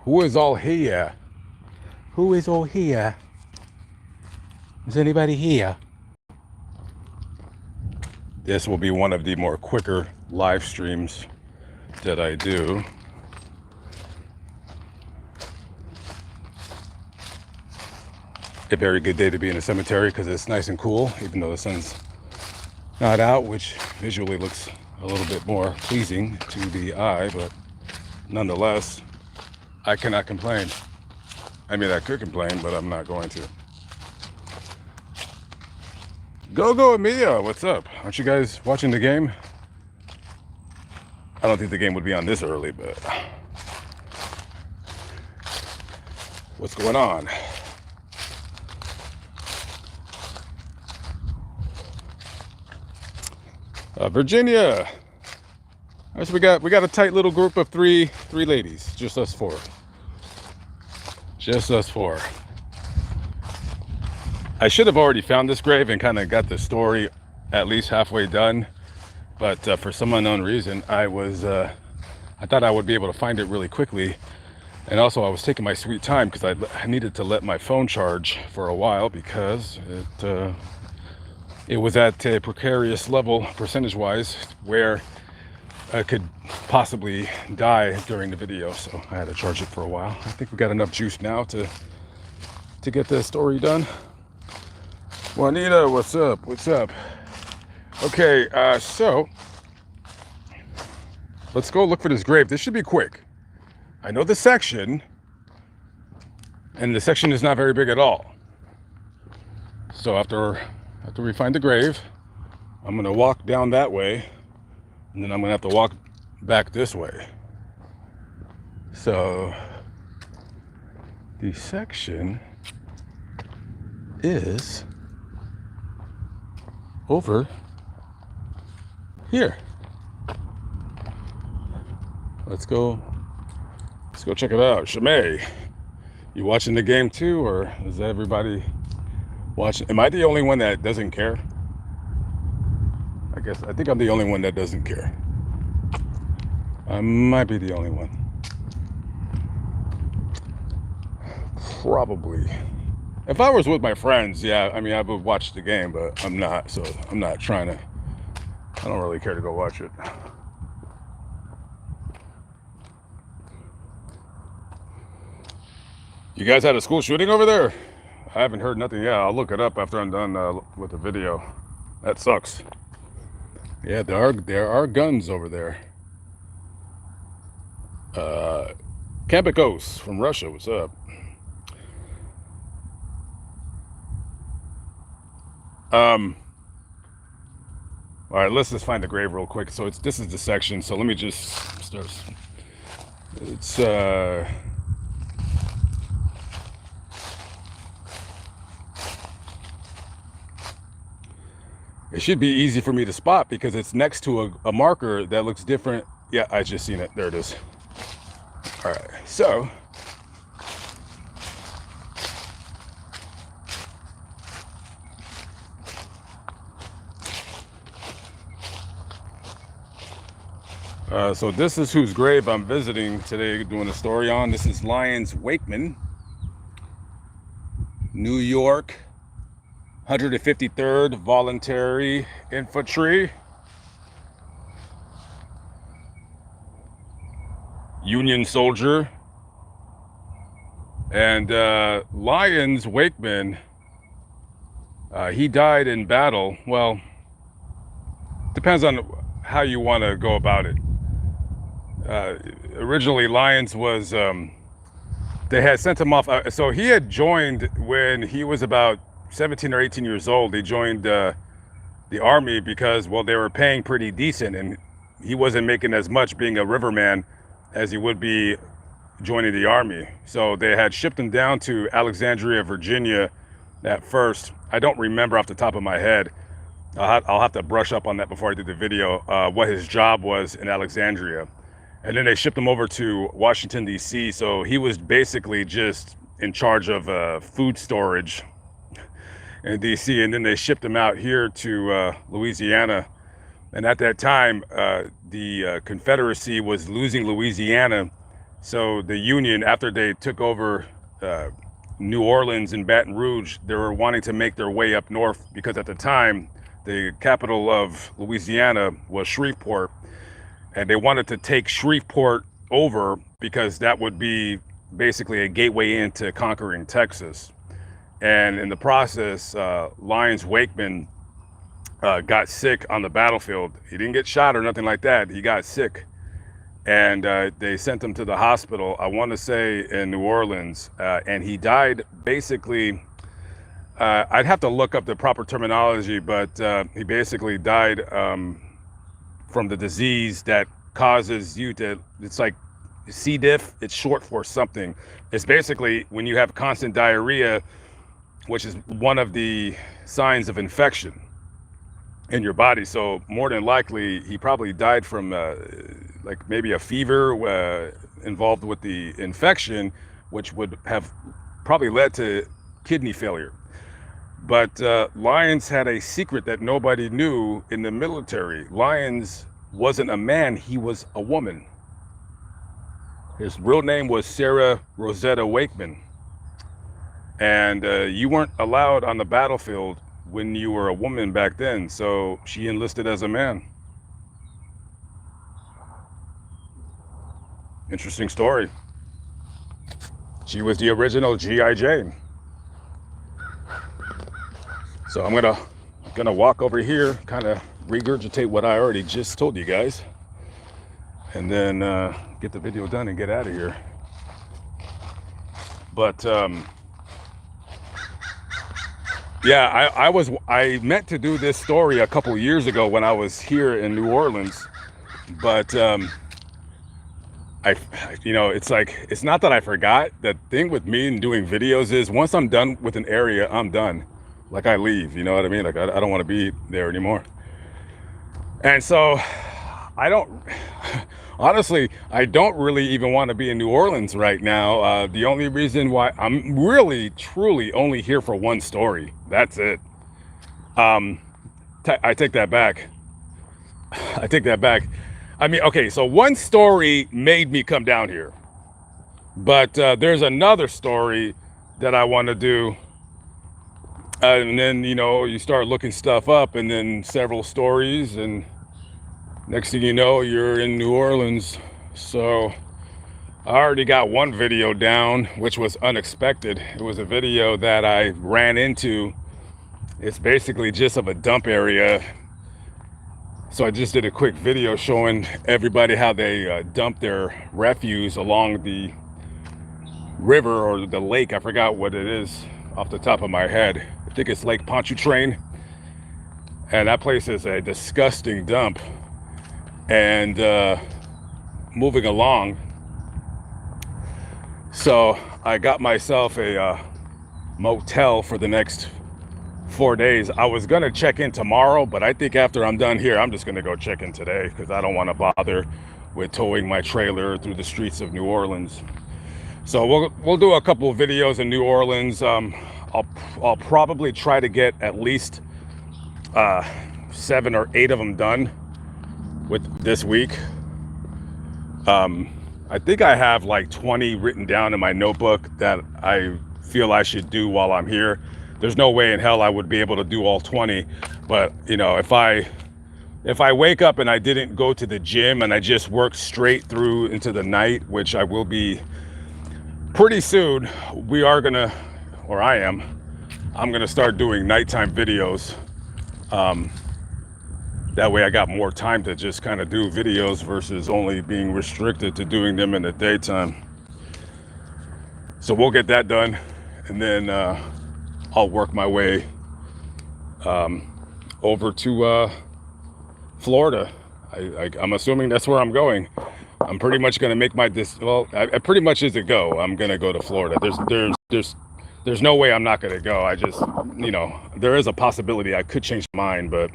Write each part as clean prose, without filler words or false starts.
Who is all here? Who is all here? Is anybody here? This will be one of the more quicker live streams that I do. A very good day to be in a cemetery because it's nice and cool, even though the sun's not out, which visually looks a little bit more pleasing to the eye, but nonetheless, I cannot complain. I mean, I could complain, but I'm not going to. Go Emilia, what's up? Aren't you guys watching the game? I don't think the game would be on this early, but what's going on? Virginia. So we got a tight little group of three ladies, just us four. Just us four. I should have already found this grave and kind of got the story at least halfway done, but for some unknown reason, I thought I would be able to find it really quickly, and also I was taking my sweet time because I needed to let my phone charge for a while because it was at a precarious level percentage-wise where I could possibly die during the video, so I had to charge it for a while. I think we got enough juice now to get the story done. Juanita, what's up? What's up? Okay, so let's go look for this grave. This should be quick. I know the section, and the section is not very big at all. So after we find the grave, I'm gonna walk down that way, and then I'm gonna have to walk back this way. So the section is over here. Let's go check it out. Shamay, you watching the game too, or is everybody watching? Am I the only one that doesn't care? I think I'm the only one that doesn't care. I might be the only one. Probably. If I was with my friends, yeah, I mean, I would watch the game, but I'm not, so I'm not trying to. I don't really care to go watch it. You guys had a school shooting over there? I haven't heard nothing yet. I'll look it up after I'm done with the video. That sucks. Yeah, there are guns over there. Kambikos from Russia, what's up? All right, let's just find the grave real quick. So this is the section. So let me just start. It's it should be easy for me to spot because it's next to a marker that looks different. Yeah, I just seen it. There it is. All right, so so this is whose grave I'm visiting today, doing a story on. This is Lyons Wakeman, New York, 153rd Voluntary Infantry, Union soldier. And Lyons Wakeman, he died in battle. Well, depends on how you want to go about it. Originally, Lyons was, they had sent him off. So he had joined when he was about 17 or 18 years old. They joined the army because, well, they were paying pretty decent, and he wasn't making as much being a riverman as he would be joining the army. So they had shipped him down to Alexandria, Virginia at first. I don't remember off the top of my head. I'll have to brush up on that before I do the video, what his job was in Alexandria. And then they shipped him over to Washington, D.C. So he was basically just in charge of food storage in D.C. And then they shipped him out here to Louisiana. And at that time, the Confederacy was losing Louisiana So the Union, after they took over uh, New Orleans and Baton Rouge, they were wanting to make their way up north because at the time, the capital of Louisiana was Shreveport, and they wanted to take Shreveport over because that would be basically a gateway into conquering Texas. And in the process, Lyons Wakeman got sick on the battlefield. He didn't get shot or nothing like that. He got sick, and they sent him to the hospital, I want to say in New Orleans, and he died basically. I'd have to look up the proper terminology, but he basically died from the disease that causes you to, it's like C. diff, it's short for something. It's basically when you have constant diarrhea, which is one of the signs of infection in your body. So more than likely, he probably died from like maybe a fever involved with the infection, which would have probably led to kidney failure. But Lyons had a secret that nobody knew in the military. Lyons wasn't a man, he was a woman. His real name was Sarah Rosetta Wakeman. And you weren't allowed on the battlefield when you were a woman back then, so she enlisted as a man. Interesting story. She was the original G.I. Jane. So I'm gonna walk over here, kind of regurgitate what I already just told you guys, and then get the video done and get out of here. But yeah, I meant to do this story a couple years ago when I was here in New Orleans, but it's like, it's not that I forgot. The thing with me and doing videos is once I'm done with an area, I'm done. Like I leave, you know what I mean? Like I don't want to be there anymore. And so honestly, I don't really even want to be in New Orleans right now. The only reason why I'm really, truly only here for one story. That's it. I take that back. I take that back. I mean, okay, so one story made me come down here. But there's another story that I want to do. And then, you start looking stuff up and then several stories. And next thing you know, you're in New Orleans. So I already got one video down, which was unexpected. It was a video that I ran into. It's basically just of a dump area. So I just did a quick video showing everybody how they dump their refuse along the river or the lake. I forgot what it is off the top of my head. I think it's Lake Pontchartrain. And that place is a disgusting dump. And moving along, so I got myself a motel for the next 4 days. I was gonna check in tomorrow, but I think after I'm done here, I'm just gonna go check in today because I don't want to bother with towing my trailer through the streets of New Orleans. So we'll do a couple of videos in New Orleans. I'll probably try to get at least 7 or 8 of them done with this week. I think I have like 20 written down in my notebook that I feel I should do while I'm here. There's no way in hell I would be able to do all 20, but if I wake up and I didn't go to the gym and I just work straight through into the night, which I will be pretty soon, I'm gonna start doing nighttime videos. That way I got more time to just kind of do videos versus only being restricted to doing them in the daytime. So we'll get that done, and then I'll work my way over to Florida. I'm assuming that's where I'm going. I'm pretty much going to make my I pretty much is a go. I'm going to go to Florida. There's no way I'm not going to go. I just, there is a possibility I could change my mind, but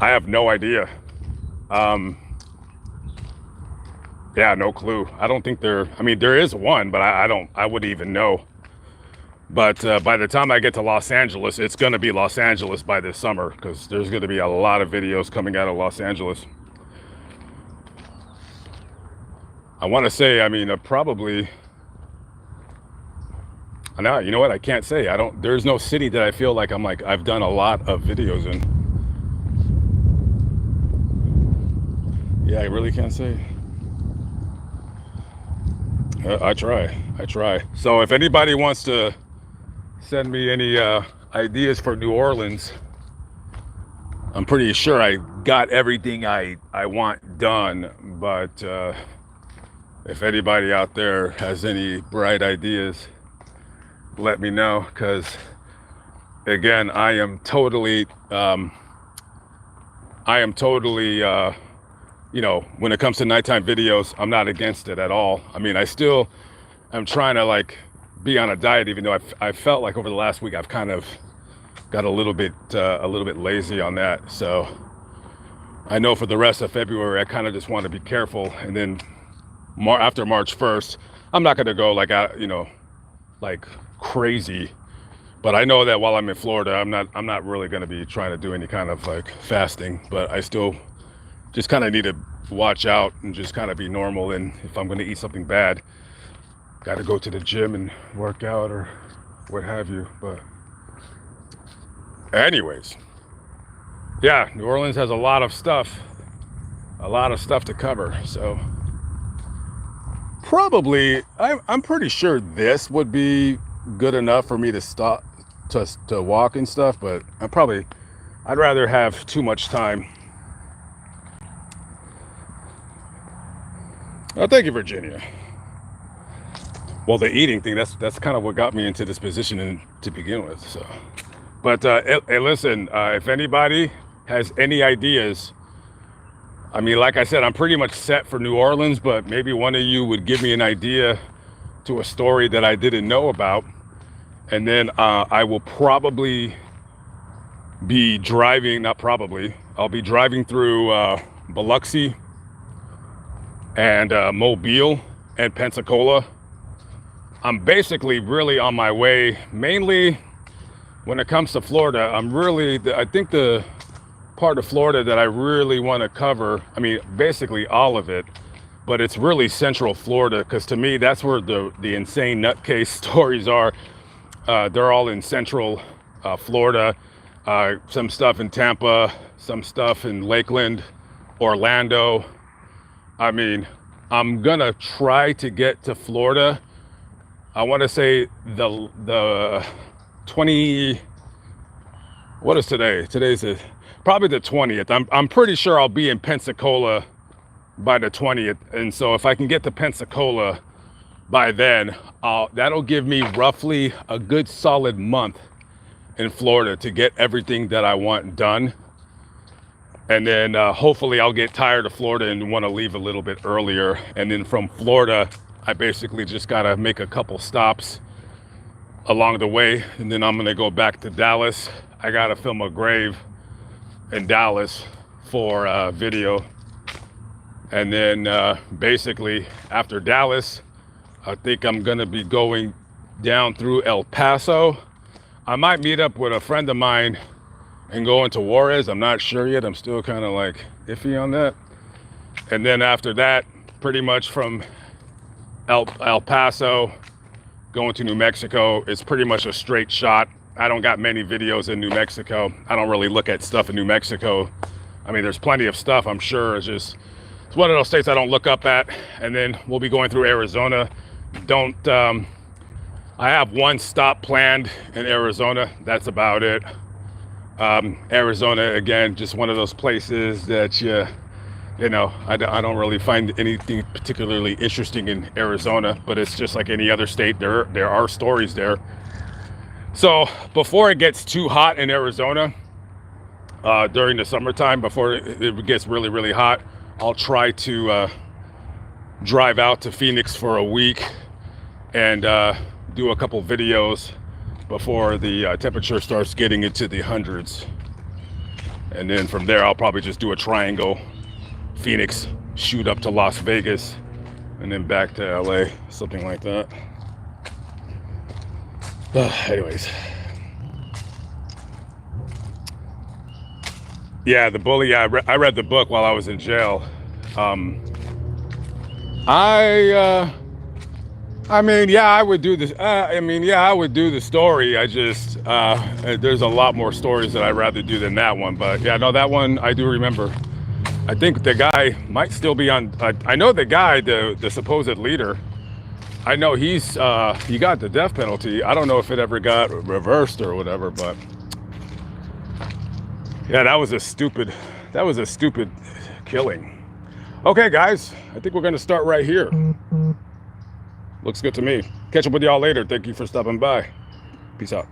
I have no idea. Yeah, no clue. I don't think there is one, but I wouldn't even know. But by the time I get to Los Angeles, it's going to be Los Angeles by this summer, because there's going to be a lot of videos coming out of Los Angeles. I want to say, I mean, probably, now, you know what? I can't say. There's no city that I feel like I've done a lot of videos in. Yeah, I really can't say. I try. So if anybody wants to send me any ideas for New Orleans, I'm pretty sure I got everything I want done. But if anybody out there has any bright ideas, let me know, because again, I am totally you know, when it comes to nighttime videos, I'm not against it at all. I mean, I still am trying to like be on a diet, even though I felt like over the last week I've kind of got a little bit lazy on that. So I know for the rest of February, I kind of just want to be careful, and then after March 1st, I'm not going to go like you know, like crazy. But I know that while I'm in Florida, I'm not really going to be trying to do any kind of like fasting, but I still just kind of need to watch out and just kind of be normal. And if I'm going to eat something bad, got to go to the gym and work out or what have you. But anyways, yeah, New Orleans has a lot of stuff to cover. So probably, I'm pretty sure this would be good enough for me to stop to walk and stuff, but I'd rather have too much time. Oh, thank you, Virginia. Well, the eating thing, that's kind of what got me into this position to begin with. So, but hey, listen, if anybody has any ideas, I mean, like I said, I'm pretty much set for New Orleans, but maybe one of you would give me an idea to a story that I didn't know about. And then I will probably be driving, I'll be driving through Biloxi and Mobile and Pensacola. I'm basically really on my way. Mainly when it comes to Florida, I think the part of Florida that I really want to cover, I mean, basically all of it, but it's really Central Florida, because to me, that's where the insane nutcase stories are. They're all in Central Florida. Some stuff in Tampa, some stuff in Lakeland, Orlando. I mean, I'm gonna try to get to Florida. I want to say the 20. What is today? Today's probably the 20th. I'm pretty sure I'll be in Pensacola by the 20th, and so if I can get to Pensacola by then, that'll give me roughly a good solid month in Florida to get everything that I want done. And then hopefully I'll get tired of Florida and want to leave a little bit earlier. And then from Florida, I basically just got to make a couple stops along the way. And then I'm going to go back to Dallas. I got to film a grave in Dallas for video. And then basically after Dallas, I think I'm going to be going down through El Paso. I might meet up with a friend of mine and go into Juarez. I'm not sure yet. I'm still kind of like iffy on that. And then after that, pretty much from El Paso going to New Mexico, it's pretty much a straight shot. I don't got many videos in New Mexico. I don't really look at stuff in New Mexico. I mean, there's plenty of stuff, I'm sure. It's one of those states I don't look up at. And then we'll be going through Arizona. I have one stop planned in Arizona. That's about it. Arizona, again, just one of those places that you know, I don't really find anything particularly interesting in Arizona, but it's just like any other state. There are stories there. So before it gets too hot in Arizona, during the summertime, before it gets really, really hot, I'll try to drive out to Phoenix for a week and do a couple videos before the temperature starts getting into the hundreds. And then from there, I'll probably just do a triangle. Phoenix, shoot up to Las Vegas, and then back to LA, something like that. Anyways. Yeah, the bully. Yeah, I read the book while I was in jail. Um, I, I mean, yeah, I would do this. I mean, yeah, I would do the story. I just, there's a lot more stories that I'd rather do than that one. But yeah, no, that one I do remember. I think the guy might still be on. I know the guy, the supposed leader. I know he got the death penalty. I don't know if it ever got reversed or whatever, but yeah, that was a stupid killing. Okay, guys, I think we're gonna start right here. Looks good to me. Catch up with y'all later. Thank you for stopping by. Peace out.